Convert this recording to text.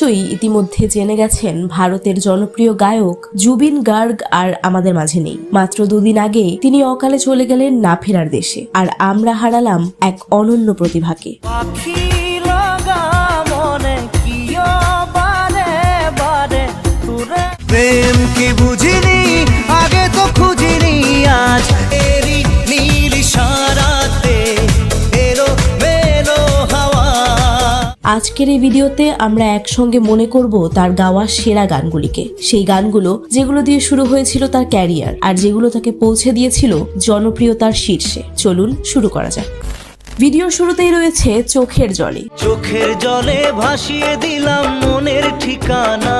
নিশ্চয়ই ইতিমধ্যে জেনে গেছেন ভারতের জনপ্রিয় গায়ক জুবিন গার্গ আর আমাদের মাঝে নেই। মাত্র দুদিন আগে তিনি অকালে চলে গেলেন না ফেরার দেশে, আর আমরা হারালাম এক অনন্য প্রতিভাকে। প্রেম কি বুঝিনি আগে তো খুঁজিনি, আজ এরি নীল ইশারাতে এলো মেলো হাওয়া। আজকের এই ভিডিওতে আমরা একসঙ্গে মনে করব তার গাওয়া সেরা গানগুলিকে, সেই গানগুলো যেগুলো দিয়ে শুরু হয়েছিল তার ক্যারিয়ার আর যেগুলো তাকে পৌঁছে দিয়েছিল জনপ্রিয়তার শীর্ষে। চলুন শুরু করা যাক। ভিডিওর শুরুতেই রয়েছে চোখের জলে। চোখের জলে ভাসিয়ে দিলাম মনের ঠিকানা।